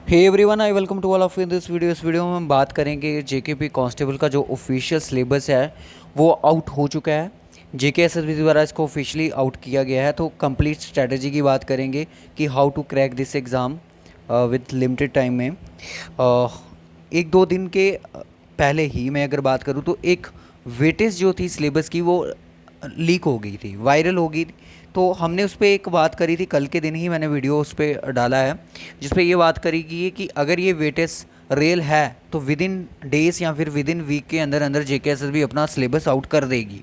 Hey everyone, I welcome to all of in this video. इस video में हम बात करेंगे जेकेपी कांस्टेबल का जो ऑफिशियल सिलेबस है वो आउट हो चुका है। जेके एसएसबी द्वारा इसको ऑफिशियली आउट किया गया है। तो कंप्लीट स्ट्रेटजी की बात करेंगे कि how to crack this exam with limited time में। एक दो दिन के पहले ही मैं अगर बात करूँ तो एक वेटेज जो थी सिलेबस की वो लीक हो गई थी, वायरल हो गई थी। तो हमने उस पर एक बात करी थी, कल के दिन ही मैंने वीडियो उस पर डाला है जिस पे ये बात करी गई है कि अगर ये वेटेज रियल है तो विद इन डेज या फिर विद इन वीक के अंदर अंदर जेकेएसएसबी अपना सिलेबस आउट कर देगी।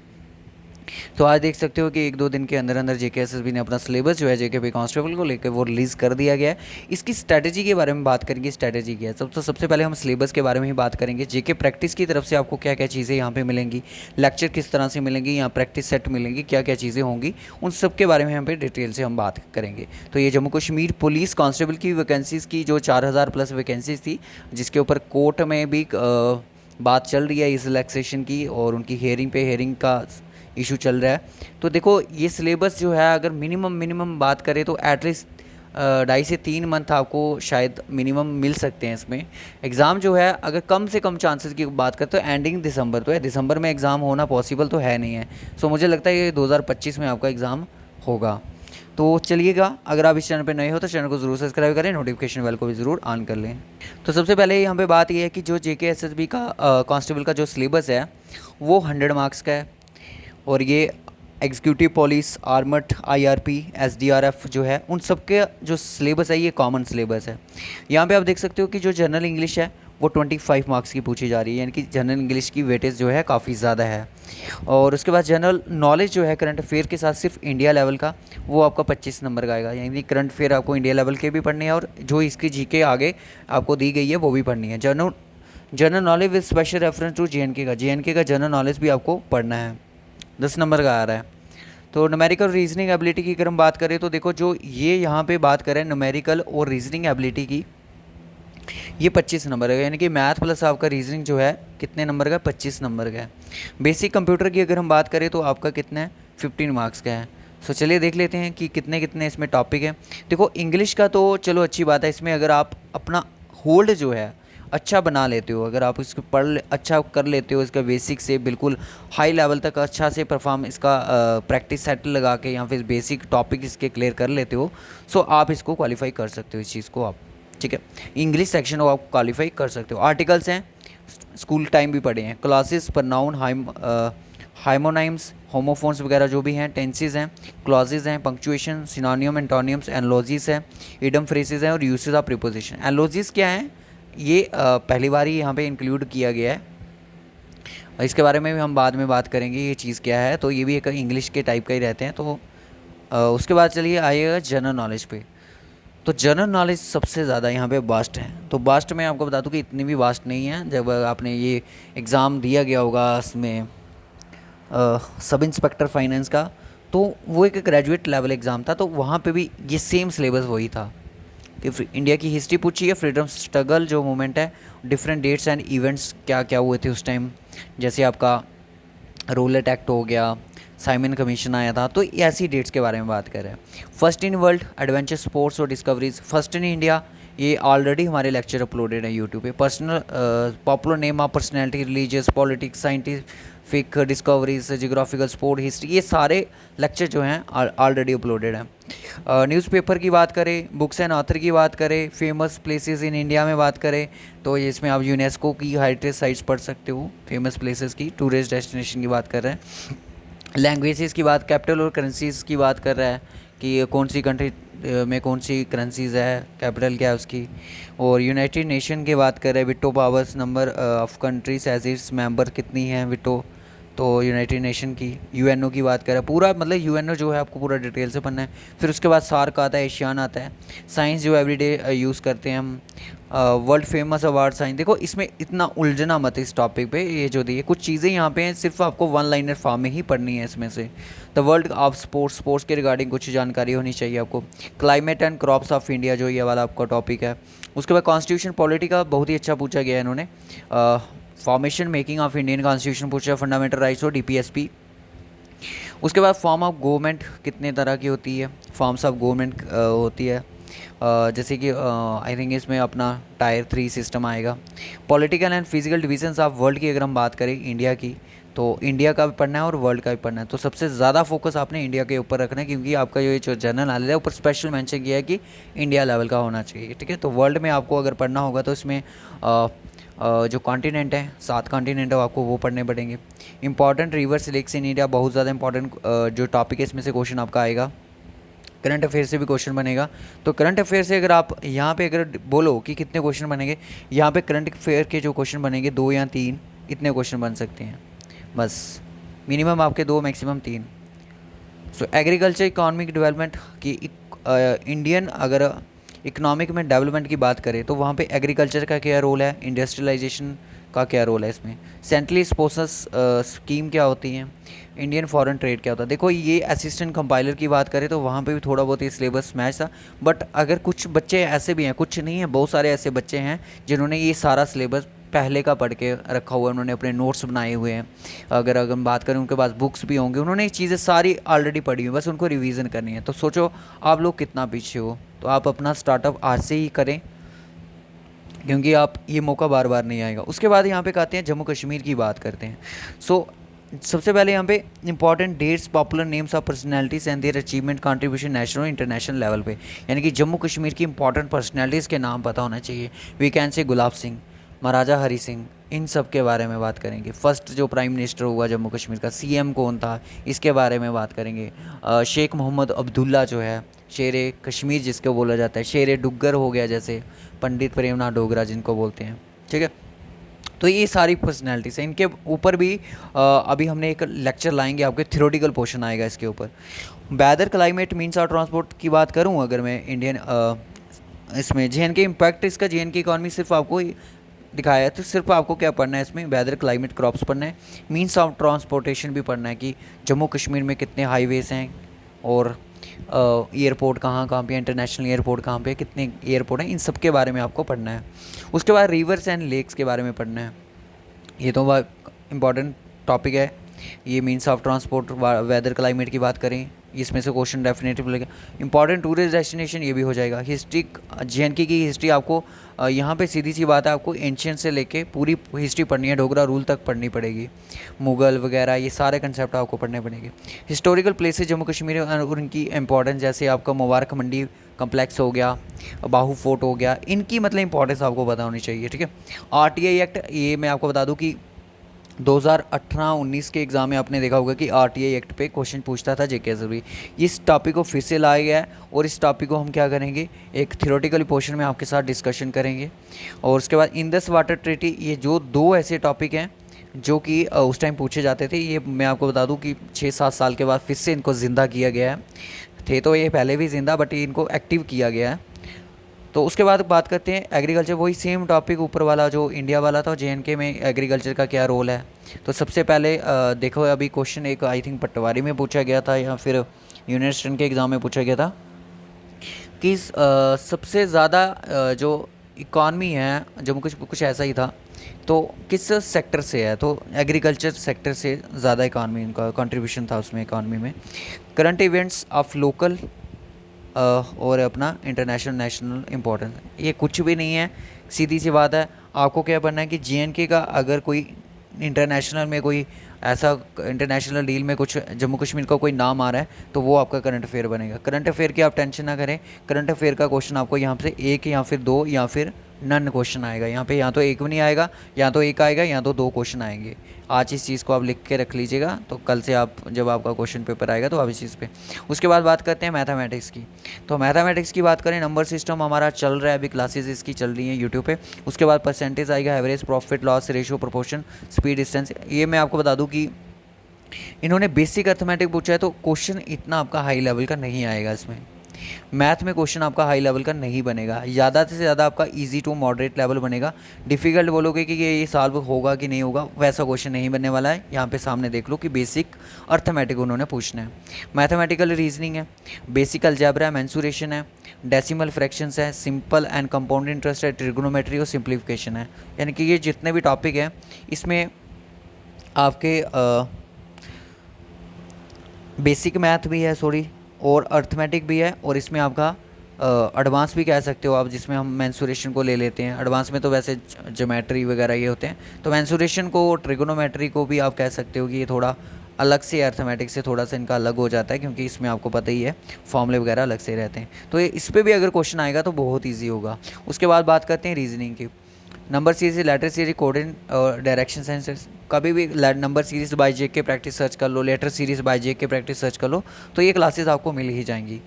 तो आज देख सकते हो कि एक दो दिन के अंदर अंदर जेकेएसएसबी ने अपना सिलेबस जो है जेकेपी कांस्टेबल को लेकर वो रिलीज़ कर दिया गया है। इसकी स्ट्रैटेजी के बारे में बात करेंगे। स्ट्रैटेजी क्या है, सबसे पहले हम सिलेबस के बारे में ही बात करेंगे। जेके प्रैक्टिस की तरफ से आपको क्या क्या चीज़ें यहाँ पे मिलेंगी, लेक्चर किस तरह से मिलेंगी, यहाँ प्रैक्टिस सेट मिलेंगी, क्या क्या चीज़ें होंगी, उन सब के बारे में यहाँ पे डिटेल से हम बात करेंगे। तो ये जम्मू कश्मीर पुलिस कांस्टेबल की वैकेंसीज़ की जो 4000 प्लस वैकेंसीज थी, जिसके ऊपर कोर्ट में भी बात चल रही है इस रिलैक्सेशन की, और उनकी हेयरिंग का इशू चल रहा है। तो देखो ये सिलेबस जो है अगर मिनिमम बात करें तो एटलीस्ट 2.5 से 3 मंथ आपको शायद मिनिमम मिल सकते हैं इसमें। एग्ज़ाम जो है अगर कम से कम चांसेस की बात करते तो एंडिंग दिसंबर तो है, दिसंबर में एग्ज़ाम होना पॉसिबल तो है नहीं है। सो मुझे लगता है ये 2025 में आपका एग्ज़ाम होगा। तो चलिएगा, अगर आप इस चैनल पर नए हो तो चैनल को ज़रूर सब्सक्राइब करें, नोटिफिकेशन बेल को भी ज़रूर ऑन कर लें। तो सबसे पहले यहाँ पे बात ये है कि जो जेके एसएसबी का कांस्टेबल का जो सिलेबस है वो 100 मार्क्स का है, और ये executive police, armed, IRP, SDRF जो है उन सब के जो सिलेबस है ये कॉमन सिलेबस है। यहाँ पे आप देख सकते हो कि जो जनरल इंग्लिश है वो 25 मार्क्स की पूछी जा रही है, यानी कि जनरल इंग्लिश की वेटेज जो है काफ़ी ज़्यादा है। और उसके बाद जनरल नॉलेज जो है करंट अफेयर के साथ सिर्फ इंडिया लेवल का, वो आपका 25 नंबर का आएगा। यानी करंट अफेयर आपको इंडिया लेवल के भी पढ़ने हैं और जो इसकी जीके आगे आपको दी गई है वो भी पढ़नी है। General knowledge with special reference to J and K का जनरल नॉलेज भी आपको पढ़ना है, 10 नंबर का आ रहा है। तो न्यूमेरिकल रीजनिंग एबिलिटी की अगर हम बात करें तो देखो जो ये यहाँ पे बात करें न्यूमेरिकल और रीजनिंग एबिलिटी की, ये 25 नंबर है। यानी कि मैथ प्लस आपका रीजनिंग जो है कितने नंबर का, 25 नंबर का है। बेसिक कंप्यूटर की अगर हम बात करें तो आपका कितना है, 15 मार्क्स का है। सो चलिए देख लेते हैं कि कितने कितने इसमें टॉपिक है। देखो इंग्लिश का तो चलो अच्छी बात है, इसमें अगर आप अपना होल्ड जो है अच्छा बना लेते हो, अगर आप इसको अच्छा कर लेते हो, इसका बेसिक से बिल्कुल हाई लेवल तक अच्छा से परफॉर्म इसका प्रैक्टिस सेट लगा के या फिर बेसिक टॉपिक इसके क्लियर कर लेते हो, सो आप इसको क्वालिफाई कर सकते हो इस चीज़ को आप, ठीक है। इंग्लिश सेक्शन को आप क्वालिफाई कर सकते हो। आर्टिकल्स हैं, स्कूल टाइम भी पढ़े हैं, क्लासेस, प्रनाउन, हाइमोनाइम्स, होमोफोन्स वगैरह जो भी हैं, टेंसेस हैं, क्लॉजेज हैं, पंक्चुएशन, सिनोनियम, एंटोनियम्स, एनलॉजीज हैं, इडम फ्रेसेस हैं, और यूसेज ऑफ प्रीपोजिशन। एनलॉजीज क्या हैं, ये पहली बार ही यहाँ पे इंक्लूड किया गया है, इसके बारे में भी हम बाद में बात करेंगे ये चीज़ क्या है। तो ये भी एक इंग्लिश के टाइप का ही रहते हैं। तो उसके बाद चलिए आइएगा जनरल नॉलेज पे। तो जनरल नॉलेज सबसे ज़्यादा यहाँ पे वास्ट है। तो वास्ट में आपको बता दूँ कि इतनी भी वास्ट नहीं है। जब आपने ये एग्ज़ाम दिया गया होगा इसमें सब इंस्पेक्टर फाइनेंस का, तो वो एक ग्रेजुएट लेवल एग्ज़ाम था, तो वहाँ पे भी ये सेम सिलेबस वही था कि इंडिया की हिस्ट्री पूछी है, फ्रीडम स्ट्रगल जो मूवमेंट है, डिफरेंट डेट्स एंड इवेंट्स क्या क्या हुए थे उस टाइम, जैसे आपका रोलेट एक्ट हो गया, साइमन कमीशन आया था, तो ऐसी डेट्स के बारे में बात कर रहे हैं। First in world adventure sports और डिस्कवरीज, फर्स्ट इन इंडिया, ये ऑलरेडी हमारे लेक्चर अपलोडेड है यूट्यूब पे। Personal popular name of personality, religious, politics, scientific discoveries, geographical, sport, history, ये सारे लेक्चर जो हैं ऑलरेडी अपलोडेड हैं। न्यूज़पेपर की बात करें, बुक्स एंड ऑथर की बात करें, फेमस प्लेसेस इन इंडिया में बात करें तो इसमें आप यूनेस्को की हेरिटेज साइट्स पढ़ सकते हो, फेमस प्लेसेस की, टूरिस्ट डेस्टिनेशन की बात कर रहे हैं। लैंग्वेजेस की बात, कैपिटल और करेंसीज़ की बात कर रहा है कि कौन सी कंट्री में कौन सी करेंसीज़ है, कैपिटल क्या है उसकी। और यूनाइटेड नेशन की बात कर रहे हैं, veto powers, number of countries as its member कितनी हैं विटो, तो यूनाइटेड नेशन की। यूएनओ की बात कर रहे हैं, पूरा मतलब यूएनओ जो है आपको पूरा डिटेल से पढ़ना है। फिर उसके बाद सार्क आता है, एशियान आता है, साइंस जो एवरीडे यूज़ करते हैं हम, वर्ल्ड फेमस अवार्ड साइंस। देखो इसमें इतना उलझना मत इस टॉपिक पे, ये जो दी है कुछ चीज़ें यहाँ पे हैं सिर्फ आपको वन लाइनर फॉर्म में ही पढ़नी है इसमें से। द वर्ल्ड ऑफ स्पोर्ट्स के रिगार्डिंग कुछ जानकारी होनी चाहिए आपको। Climate and crops of India जो ये वाला आपका टॉपिक है। उसके बाद कॉन्स्टिट्यूशन पॉलिटी का बहुत ही अच्छा पूछा गया है इन्होंने। Formation making of Indian constitution पूछा, फंडामेंटल राइट्स और डीपीएसपी। उसके बाद फॉर्म ऑफ गवर्नमेंट कितने तरह की होती है, फॉर्म्स ऑफ गवर्नमेंट होती है, जैसे कि आई थिंक इसमें अपना टायर 3 सिस्टम आएगा। Political and physical divisions of world की अगर हम बात करें इंडिया की, तो इंडिया का भी पढ़ना है और वर्ल्ड का भी पढ़ना है। तो सबसे ज़्यादा फोकस आपने इंडिया के ऊपर रखना है, क्योंकि आपका ये जो जनरल नॉलेज है ऊपर स्पेशल मेंशन किया है कि इंडिया लेवल का होना चाहिए, ठीक है। तो वर्ल्ड में आपको अगर पढ़ना होगा तो इसमें जो कॉन्टिनेंट है, 7 कॉन्टिनेंट है, आपको वो पढ़ने पड़ेंगे। Important rivers lakes in India, बहुत ज़्यादा इंपॉर्टेंट जो टॉपिक है इसमें से क्वेश्चन आपका आएगा। करंट अफेयर से भी क्वेश्चन बनेगा। तो करंट अफेयर से अगर आप यहाँ पे अगर बोलो कि कितने क्वेश्चन बनेंगे, यहाँ पे करंट अफेयर के जो क्वेश्चन बनेंगे 2 या 3 इतने क्वेश्चन बन सकते हैं बस। मिनिमम आपके 2, मैक्सिमम 3। सो एग्रीकल्चर इकोनॉमिक डेवलपमेंट की इंडियन अगर इकोनॉमिक में डेवलपमेंट की बात करें तो वहाँ पे एग्रीकल्चर का क्या रोल है, इंडस्ट्रियलाइजेशन का क्या रोल है इसमें, सेंट्रली स्पोर्ट्स स्कीम क्या होती है, इंडियन फॉरेन ट्रेड क्या होता है। देखो ये असिस्टेंट कंपाइलर की बात करें तो वहाँ पे भी थोड़ा बहुत ये सिलेबस मैच था, बट अगर कुछ बच्चे ऐसे भी हैं, कुछ नहीं है, बहुत सारे ऐसे बच्चे हैं जिन्होंने ये सारा सिलेबस पहले का पढ़ के रखा हुआ है, उन्होंने अपने नोट्स बनाए हुए हैं। अगर हम बात करें उनके पास बुक्स भी होंगे, उन्होंने ये चीज़ें सारी ऑलरेडी पढ़ी हुई, बस उनको रिवीजन करनी है। तो सोचो आप लोग कितना पीछे हो। तो आप अपना स्टार्टअप आज से ही करें, क्योंकि आप ये मौका बार बार नहीं आएगा। उसके बाद यहाँ पे कहते हैं जम्मू कश्मीर की बात करते हैं। सो सबसे पहले यहाँ पे important dates, popular names of personalities and their achievement contribution national और इंटरनेशनल लेवल पे, यानी कि जम्मू कश्मीर की इंपॉर्टेंट पर्सनैलिटीज़ के नाम पता होना चाहिए। We can say Gulab Singh, महाराजा हरी सिंह, इन सब के बारे में बात करेंगे। फर्स्ट जो प्राइम मिनिस्टर हुआ जम्मू कश्मीर का, सीएम कौन था, इसके बारे में बात करेंगे। शेख मोहम्मद अब्दुल्ला जो है, शेर कश्मीर जिसको बोला जाता है, शेर डुग्गर हो गया जैसे पंडित प्रेमनाथ डोगरा जिनको बोलते हैं, ठीक है। तो ये सारी पर्सनैलिटीज़ हैं, इनके ऊपर भी अभी हमने एक लेक्चर लाएंगे, आपके थ्योरेटिकल पोर्शन आएगा इसके ऊपर। Weather, climate, means of transport की बात करूँ अगर मैं इंडियन इसमें जेएनके इम्पैक्ट, इसका जेएनके इकॉनमी सिर्फ आपको दिखाया है। तो सिर्फ आपको क्या पढ़ना है इसमें, वेदर, क्लाइमेट, क्रॉप्स पढ़ना है। मीन्स ऑफ ट्रांसपोर्टेशन भी पढ़ना है कि जम्मू कश्मीर में कितने हाईवेज हैं और एयरपोर्ट कहाँ कहाँ पे, इंटरनेशनल एयरपोर्ट कहाँ पे, कितने एयरपोर्ट हैं, इन सब के बारे में आपको पढ़ना है। उसके बाद रिवर्स एंड लेक्स के बारे में पढ़ना है। ये तो बहुत इंपॉर्टेंट टॉपिक है। ये means of transport, weather, climate की बात करें, इसमें से क्वेश्चन डेफिनेटली लगेगा। इंपॉर्टेंट टूरिस्ट डेस्टिनेशन ये भी हो जाएगा। हिस्ट्री, जेएनके की हिस्ट्री आपको यहाँ पे सीधी सी बात है, आपको एंशियंट से लेके पूरी हिस्ट्री पढ़नी है, डोगरा रूल तक पढ़नी पड़ेगी, मुग़ल वगैरह ये सारे कंसेप्ट आपको पढ़ने पड़ेंगे। हिस्टोरिकल प्लेसेस जम्मू कश्मीर और उनकी इंपॉर्टेंस, जैसे आपका मुबारक मंडी कम्प्लेक्स हो गया, बाहू फोर्ट हो गया, इनकी मतलब इंपॉर्टेंस आपको पता होनी चाहिए, ठीक है। आरटीआई एक्ट, ये मैं आपको बता दूं कि 2018-19 के एग्ज़ाम में आपने देखा होगा कि आरटीआई एक्ट पे क्वेश्चन पूछता था जेके से भी। इस टॉपिक को फिर से लाया गया है और इस टॉपिक को हम क्या करेंगे, एक थियोरेटिकल पोर्शन में आपके साथ डिस्कशन करेंगे। और उसके बाद इंडस वाटर ट्रीटी, ये जो 2 ऐसे टॉपिक हैं जो कि उस टाइम पूछे जाते थे, ये मैं आपको बता दूं कि 6-7 साल के बाद फिर से इनको ज़िंदा किया गया है। थे तो ये पहले भी ज़िंदा, बट इनको एक्टिव किया गया है। तो उसके बाद बात करते हैं एग्रीकल्चर, वही सेम टॉपिक ऊपर वाला जो इंडिया वाला था, जेएनके में एग्रीकल्चर का क्या रोल है। तो सबसे पहले देखो अभी क्वेश्चन एक आई थिंक पटवारी में पूछा गया था या फिर यूनिवर्सिटी के एग्ज़ाम में पूछा गया था कि सबसे ज़्यादा जो इकॉनमी है जम्मू कश्मीर, कुछ ऐसा ही था, तो किस सेक्टर से है, तो एग्रीकल्चर सेक्टर से ज़्यादा इकॉनमी इनका कंट्रीब्यूशन था उसमें इकॉनमी में। करंट इवेंट्स ऑफ लोकल और अपना इंटरनेशनल, नेशनल इम्पोर्टेंस, ये कुछ भी नहीं है, सीधी सी बात है। आपको क्या पढ़ना है कि जेएनके का अगर कोई इंटरनेशनल में कोई ऐसा इंटरनेशनल डील में कुछ जम्मू कश्मीर का कोई नाम आ रहा है तो वो आपका करंट अफेयर बनेगा। करंट अफेयर की आप टेंशन ना करें, करंट अफेयर का क्वेश्चन आपको यहाँ से 1 या फिर 2 या फिर नन क्वेश्चन आएगा। यहाँ पे या तो 1 भी नहीं आएगा, या तो 1 आएगा, या तो 2 क्वेश्चन आएंगे। आज इस चीज़ को आप लिख के रख लीजिएगा, तो कल से आप जब आपका क्वेश्चन पेपर आएगा तो आप इस चीज़ पे। उसके बाद बात करते हैं मैथमेटिक्स की। तो मैथमेटिक्स की बात करें, नंबर सिस्टम हमारा चल रहा है, अभी क्लासेस इसकी चल रही हैं यूट्यूब पे। उसके बाद परसेंटेज आएगा, average, profit, loss ratio, proportion, speed, distance. ये मैं आपको बता दूँ कि इन्होंने बेसिक अर्थमेटिक पूछा है, तो क्वेश्चन इतना आपका हाई लेवल का नहीं आएगा इसमें। मैथ में क्वेश्चन आपका हाई लेवल का नहीं बनेगा, ज़्यादा से ज़्यादा आपका इजी टू मॉडरेट लेवल बनेगा। डिफ़िकल्ट बोलोगे कि ये सॉल्व होगा कि नहीं होगा, वैसा क्वेश्चन नहीं बनने वाला है। यहाँ पे सामने देख लो कि बेसिक अर्थमेटिक उन्होंने पूछना है। मैथमेटिकल रीजनिंग है, बेसिक अलजेब्रा है, मेंसुरेशन है, डेसिमल फ्रैक्शंस है, सिंपल एंड कंपाउंड इंटरेस्ट है, ट्रिग्नोमेट्री और सिंप्लीफिकेशन है। यानी कि ये जितने भी टॉपिक हैं इसमें आपके बेसिक मैथ भी है, सॉरी, और अर्थमेटिक भी है, और इसमें आपका एडवांस भी कह सकते हो आप, जिसमें हम मेंसुरेशन को ले लेते हैं। एडवांस में तो वैसे ज्योमेट्री वगैरह ये होते हैं, तो मेंसुरेशन को, ट्रिगोनोमेट्री को भी आप कह सकते हो कि ये थोड़ा अलग से अर्थमेटिक से थोड़ा सा इनका अलग हो जाता है, क्योंकि इसमें आपको पता ही है फॉर्मूले वगैरह अलग से रहते हैं। तो ये इस पर भी अगर क्वेश्चन आएगा तो बहुत ईजी होगा। उसके बाद बात करते हैं रीजनिंग की। Number series, letter series, coordinate और डायरेक्शन सेंस। कभी भी नंबर सीरीज बाय जे के प्रैक्टिस सर्च कर लो, लेटर सीरीज बाय जे के प्रैक्टिस सर्च कर लो, तो ये क्लासेस आपको मिल ही जाएंगी।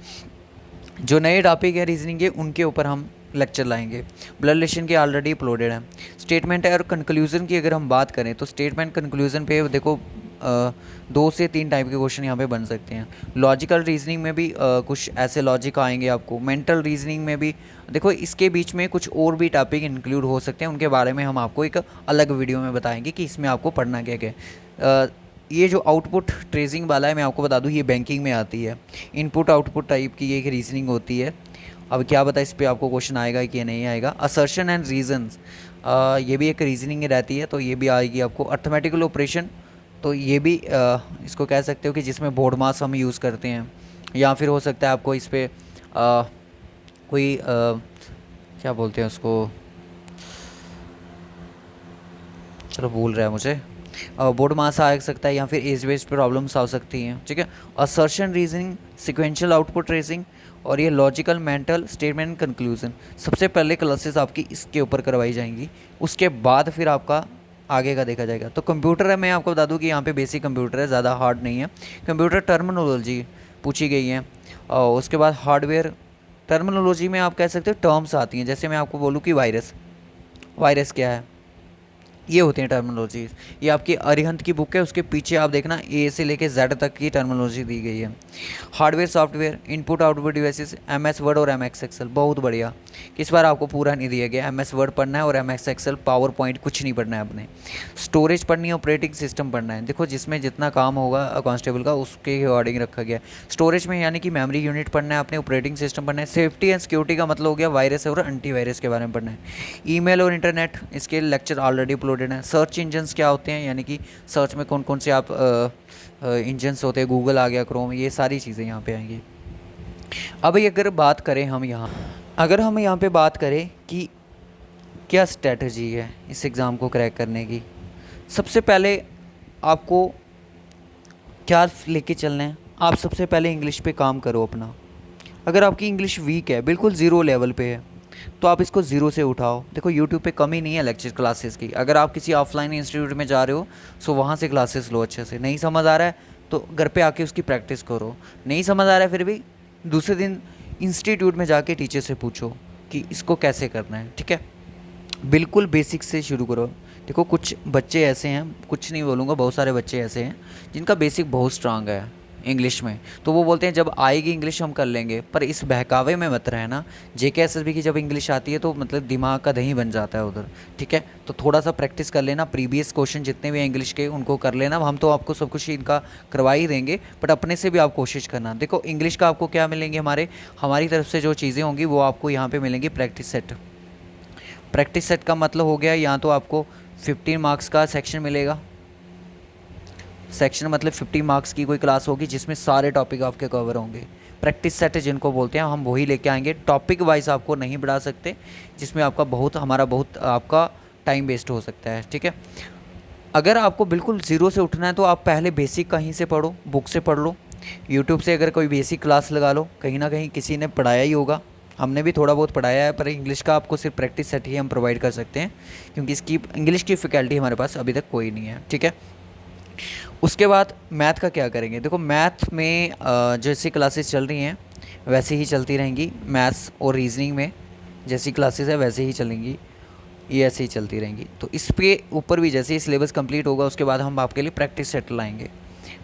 जो नए टॉपिक है रीजनिंग के, उनके ऊपर हम लेक्चर लाएंगे। ब्लड रिलेशन के ऑलरेडी अपलोडेड है। स्टेटमेंट और कंक्लूजन की अगर हम बात करें तो स्टेटमेंट कंक्लूजन पे देखो 2 से 3 टाइप के क्वेश्चन यहाँ पे बन सकते हैं। लॉजिकल रीजनिंग में भी कुछ ऐसे लॉजिक आएंगे आपको। मेंटल रीजनिंग में भी देखो, इसके बीच में कुछ और भी टॉपिक इंक्लूड हो सकते हैं, उनके बारे में हम आपको एक अलग वीडियो में बताएंगे कि इसमें आपको पढ़ना क्या क्या है। ये जो आउटपुट ट्रेसिंग वाला है, मैं आपको बता दूं, ये बैंकिंग में आती है। इनपुट आउटपुट टाइप की ये एक रीजनिंग होती है। अब क्या पता इस पर आपको क्वेश्चन आएगा कि नहीं आएगा। असर्शन एंड रीजंस, ये भी एक रीजनिंग रहती है, तो ये भी आएगी आपको। अर्थमेटिकल ऑपरेशन, तो ये भी इसको कह सकते हो कि जिसमें बोर्ड मास हम यूज़ करते हैं, या फिर हो सकता है आपको इस पर कोई क्या बोलते हैं उसको, चलो भूल रहा है मुझे, बोर्ड मास आ सकता है, या फिर एज बेस्ड प्रॉब्लम्स आ सकती हैं, ठीक है। Assertion reasoning, sequential output tracing, और ये लॉजिकल, मेंटल, स्टेटमेंट, कंक्लूजन। सबसे पहले क्लासेस आपकी इसके ऊपर करवाई जाएंगी, उसके बाद फिर आपका आगे का देखा जाएगा। तो कंप्यूटर है, मैं आपको बता दूं कि यहाँ पे बेसिक कंप्यूटर है, ज़्यादा हार्ड नहीं है। कंप्यूटर टर्मिनोलॉजी पूछी गई है, और उसके बाद हार्डवेयर। टर्मिनोलॉजी में आप कह सकते हो टर्म्स आती हैं, जैसे मैं आपको बोलूँ कि वायरस, वायरस क्या है, ये होती हैं टर्मिनोलॉजीज। ये आपकी अरिहंत की बुक है, उसके पीछे आप देखना ए से लेके जेड तक की टर्मिनोलॉजी दी गई है। Hardware, software, input output devices, MS word और एमएस एक्सेल। बहुत बढ़िया, इस बार आपको पूरा नहीं दिया गया। एमएस वर्ड पढ़ना है और एमएस एक्सेल, पावर पॉइंट कुछ नहीं पढ़ना है आपने। स्टोरेज पढ़नी है, ऑपरेटिंग सिस्टम पढ़ना है। देखो जिसमें जितना काम होगा कांस्टेबल का, उसके अकॉर्डिंग रखा गया। स्टोरेज में यानी कि मेमोरी यूनिट पढ़ना है आपने, ऑपरेटिंग सिस्टम पढ़ना है। सेफ्टी एंड सिक्योरिटी का मतलब हो गया वायरस और एंटीवायरस के बारे में पढ़ना है। ईमेल और इंटरनेट, इसके लेक्चर ऑलरेडी अपलोडेड हैं। सर्च इंजन्स क्या होते हैं, यानी कि सर्च में कौन कौन से आप इंजन्स होते हैं, गूगल आ गया, क्रोम, ये सारी चीज़ें यहाँ पे आएंगी। अब ये अगर बात करें हम यहाँ, अगर हम यहाँ पे बात करें कि क्या स्ट्रेटजी है इस एग्ज़ाम को क्रैक करने की, सबसे पहले आपको क्या लेके चलना है। आप सबसे पहले इंग्लिश पे काम करो अपना। अगर आपकी इंग्लिश वीक है, बिल्कुल ज़ीरो लेवल पे है, तो आप इसको ज़ीरो से उठाओ। देखो यूट्यूब पे कमी नहीं है लेक्चर क्लासेस की। अगर आप किसी ऑफलाइन इंस्टीट्यूट में जा रहे हो, सो वहाँ से क्लासेस लो अच्छे से। नहीं समझ आ रहा है तो घर पे आके उसकी प्रैक्टिस करो। नहीं समझ आ रहा है फिर भी दूसरे दिन इंस्टीट्यूट में जाके टीचर से पूछो कि इसको कैसे करना है, ठीक है। बिल्कुल बेसिक से शुरू करो। देखो कुछ बच्चे ऐसे हैं, कुछ नहीं बोलूँगा, बहुत सारे बच्चे ऐसे हैं जिनका बेसिक बहुत स्ट्रांग है इंग्लिश में, तो वो बोलते हैं जब आएगी इंग्लिश हम कर लेंगे। पर इस बहकावे में मत रहना। जेके एसएसबी की जब इंग्लिश आती है तो मतलब दिमाग का दही बन जाता है उधर, ठीक है। तो थोड़ा सा प्रैक्टिस कर लेना, प्रीवियस क्वेश्चन जितने भी हैं इंग्लिश के उनको कर लेना। हम तो आपको सब कुछ इनका करवा ही देंगे, बट अपने से भी आप कोशिश करना। देखो इंग्लिश का आपको क्या मिलेंगे, हमारी तरफ से जो चीज़ें होंगी वो आपको यहाँ पर मिलेंगी प्रैक्टिस सेट। प्रैक्टिस सेट का मतलब हो गया, यहाँ तो आपको 15 मार्क्स का सेक्शन मिलेगा। सेक्शन मतलब 50 मार्क्स की कोई क्लास होगी जिसमें सारे टॉपिक आपके कवर होंगे। प्रैक्टिस सेट जिनको बोलते हैं हम वही लेके आएंगे। टॉपिक वाइज आपको नहीं बढ़ा सकते, जिसमें हमारा बहुत आपका टाइम वेस्ट हो सकता है, ठीक है। अगर आपको बिल्कुल ज़ीरो से उठना है तो आप पहले बेसिक कहीं से पढ़ो, बुक से पढ़ लो, यूट्यूब से अगर कोई बेसिक क्लास लगा लो, कहीं ना कहीं किसी ने पढ़ाया ही होगा। हमने भी थोड़ा बहुत पढ़ाया है, पर इंग्लिश का आपको सिर्फ प्रैक्टिस सेट ही हम प्रोवाइड कर सकते हैं, क्योंकि इसकी इंग्लिश की फैकल्टी हमारे पास अभी तक कोई नहीं है, ठीक है। उसके बाद मैथ का क्या करेंगे। देखो मैथ में जैसी क्लासेस चल रही हैं वैसे ही चलती रहेंगी। मैथ्स और रीजनिंग में जैसी क्लासेस है वैसे ही चलेंगी, ये ऐसे ही चलती रहेंगी। तो इस पे ऊपर भी जैसे ही सिलेबस कंप्लीट होगा उसके बाद हम आपके लिए प्रैक्टिस सेट लाएंगे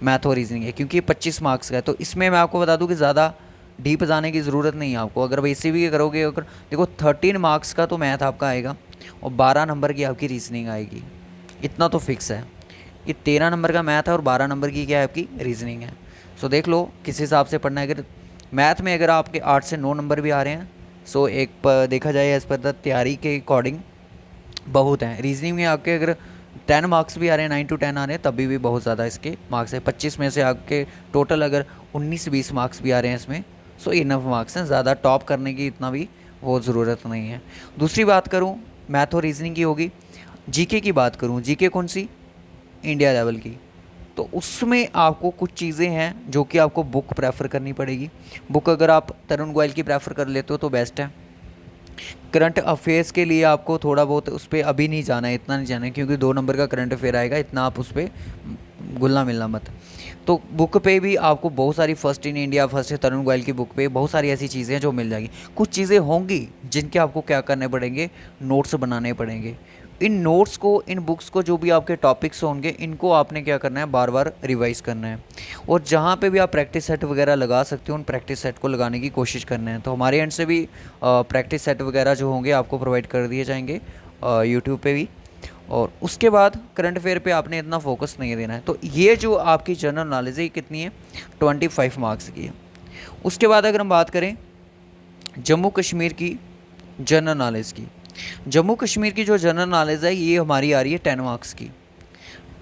मैथ और रीजनिंग है, क्योंकि ये 25 मार्क्स का है। तो इसमें मैं आपको बता दूं कि ज़्यादा डीप जाने की ज़रूरत नहीं है आपको। अगर वैसे भी करोगे, अगर देखो 13 मार्क्स का तो मैथ आपका आएगा और 12 नंबर की आपकी रीजनिंग आएगी, इतना तो फिक्स है। ये 13 नंबर का मैथ है और 12 नंबर की क्या है आपकी रीजनिंग है। सो देख लो किस हिसाब से पढ़ना है। अगर मैथ में अगर आपके 8 से 9 नंबर भी आ रहे हैं, सो एक पर देखा जाए एज़ पर द तैयारी के अकॉर्डिंग बहुत हैं। रीजनिंग में आपके अगर 10 मार्क्स भी आ रहे हैं, 9 to 10 आ रहे हैं, तभी भी बहुत ज़्यादा इसके मार्क्स है। 25 में से आपके टोटल अगर 19-20 मार्क्स भी आ रहे हैं इसमें, सो इनफ मार्क्स हैं, ज़्यादा टॉप करने की इतना भी वो ज़रूरत नहीं है। दूसरी बात करूँ मैथ और रीजनिंग की होगी। जीके की बात करूँ, जीके कौन सी, इंडिया लेवल की, तो उसमें आपको कुछ चीज़ें हैं जो कि आपको बुक प्रेफर करनी पड़ेगी। बुक अगर आप तरुण गोयल की प्रेफर कर लेते हो तो बेस्ट है। करंट अफेयर्स के लिए आपको थोड़ा बहुत उस पर अभी नहीं जाना है, इतना नहीं जाना है, क्योंकि 2 नंबर का करंट अफेयर आएगा, इतना आप उस पर घुलना मिलना मत। तो बुक पे भी आपको बहुत सारी, फर्स्ट इन इंडिया, फर्स्ट तरुण गोयल की बुक पे बहुत सारी ऐसी चीज़ें हैं जो मिल जाएगी। कुछ चीज़ें होंगी जिनके आपको क्या करने पड़ेंगे, नोट्स बनाने पड़ेंगे। इन नोट्स को, इन बुक्स को, जो भी आपके टॉपिक्स होंगे, इनको आपने क्या करना है, बार बार रिवाइज करना है। और जहाँ पे भी आप प्रैक्टिस सेट वगैरह लगा सकते हो उन प्रैक्टिस सेट को लगाने की कोशिश करना है। तो हमारे एंड से भी प्रैक्टिस सेट वगैरह जो होंगे आपको प्रोवाइड कर दिए जाएंगे यूट्यूब पे भी। और उसके बाद करंट अफेयर पे आपने इतना फोकस नहीं देना है। तो ये जो आपकी जनरल नॉलेज है ये कितनी है, 25 मार्क्स की है। उसके बाद अगर हम बात करें जम्मू कश्मीर की जनरल नॉलेज की, जम्मू कश्मीर की जो जनरल नॉलेज है ये हमारी आ रही है 10 मार्क्स की,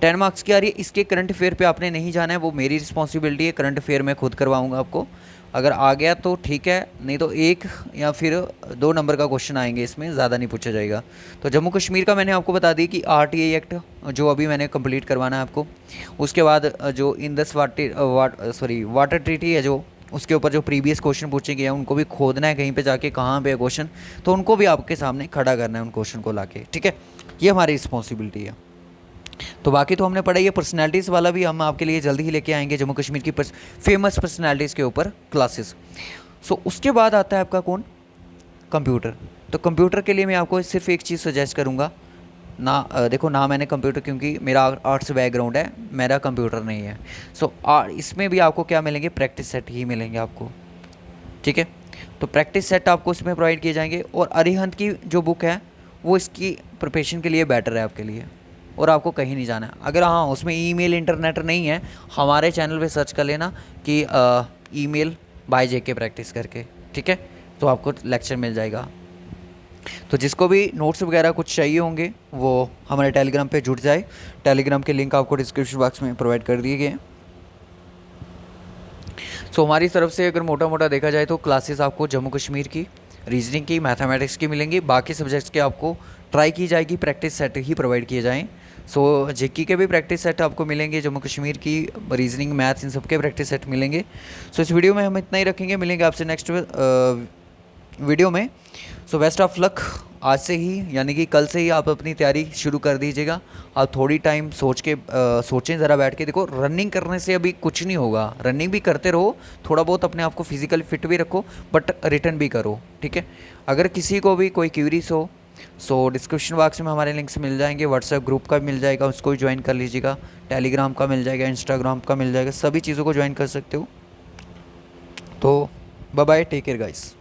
10 मार्क्स की आ रही है। इसके करंट अफेयर पे आपने नहीं जाना है, वो मेरी रिस्पॉन्सिबिलिटी है, करंट अफेयर मैं खुद करवाऊंगा आपको। अगर आ गया तो ठीक है, नहीं तो 1 या फिर 2 नंबर का क्वेश्चन आएंगे, इसमें ज़्यादा नहीं पूछा जाएगा। तो जम्मू कश्मीर का मैंने आपको बता दी कि RTA एक्ट जो अभी मैंने कंप्लीट करवाना है आपको। उसके बाद जो इंदस वाटर ट्रीटी है, जो उसके ऊपर जो प्रीवियस क्वेश्चन पूछे गए हैं उनको भी खोदना है कहीं पे जाके, कहाँ पे है क्वेश्चन, तो उनको भी आपके सामने खड़ा करना है उन क्वेश्चन को लाके, ठीक है। ये हमारी रिस्पॉन्सिबिलिटी है। तो बाकी तो हमने पढ़ा, ये पर्सनैलिटीज़ वाला भी हम आपके लिए जल्दी ही लेके आएंगे, जम्मू कश्मीर की फेमस पर्सनैलिटीज़ के ऊपर क्लासेस। सो उसके बाद आता है आपका कौन, कंप्यूटर। तो कंप्यूटर के लिए मैं आपको सिर्फ एक चीज़ सजेस्ट करूँगा ना, देखो ना मैंने कंप्यूटर, क्योंकि मेरा आर्ट्स बैकग्राउंड है, मेरा कंप्यूटर नहीं है। सो इसमें भी आपको क्या मिलेंगे, प्रैक्टिस सेट ही मिलेंगे आपको, ठीक है। तो प्रैक्टिस सेट आपको इसमें प्रोवाइड किए जाएंगे। और अरिहंत की जो बुक है वो इसकी प्रिपरेशन के लिए बेटर है आपके लिए, और आपको कहीं नहीं जाना है। अगर हाँ उसमें ईमेल इंटरनेट नहीं है, हमारे चैनल पे सर्च कर लेना कि ईमेल बाय जेके प्रैक्टिस करके, ठीक है, तो आपको लेक्चर मिल जाएगा। तो जिसको भी नोट्स वगैरह कुछ चाहिए होंगे वो हमारे टेलीग्राम पे जुड़ जाए, टेलीग्राम के लिंक आपको डिस्क्रिप्शन बॉक्स में प्रोवाइड कर दिए गए हैं। सो हमारी तरफ से अगर मोटा मोटा देखा जाए तो क्लासेस आपको जम्मू कश्मीर की, रीजनिंग की, मैथमेटिक्स की मिलेंगी। बाकी सब्जेक्ट्स के आपको ट्राई की जाएगी प्रैक्टिस सेट ही प्रोवाइड किए जाएँ। सो जेकी के भी प्रैक्टिस सेट आपको मिलेंगे, जम्मू कश्मीर की रीजनिंग, मैथ्स, इन सब के प्रैक्टिस सेट मिलेंगे। सो इस वीडियो में हम इतना ही रखेंगे, मिलेंगे आपसे नेक्स्ट वीडियो में। So best of luck. आज से ही यानी कि कल से ही आप अपनी तैयारी शुरू कर दीजिएगा। आप थोड़ी टाइम सोचें ज़रा बैठ के। देखो रनिंग करने से अभी कुछ नहीं होगा, रनिंग भी करते रहो, थोड़ा बहुत अपने आप को फिजिकली फिट भी रखो, बट रिटर्न भी करो, ठीक है। अगर किसी को भी कोई क्यूरीज हो सो डिस्क्रिप्शन बॉक्स में हमारे लिंक्स मिल जाएंगे, व्हाट्सएप ग्रुप का मिल जाएगा, उसको ज्वाइन कर लीजिएगा, टेलीग्राम का मिल जाएगा, इंस्टाग्राम का मिल जाएगा, सभी चीज़ों को ज्वाइन कर सकते हो। तो bye bye, take care guys.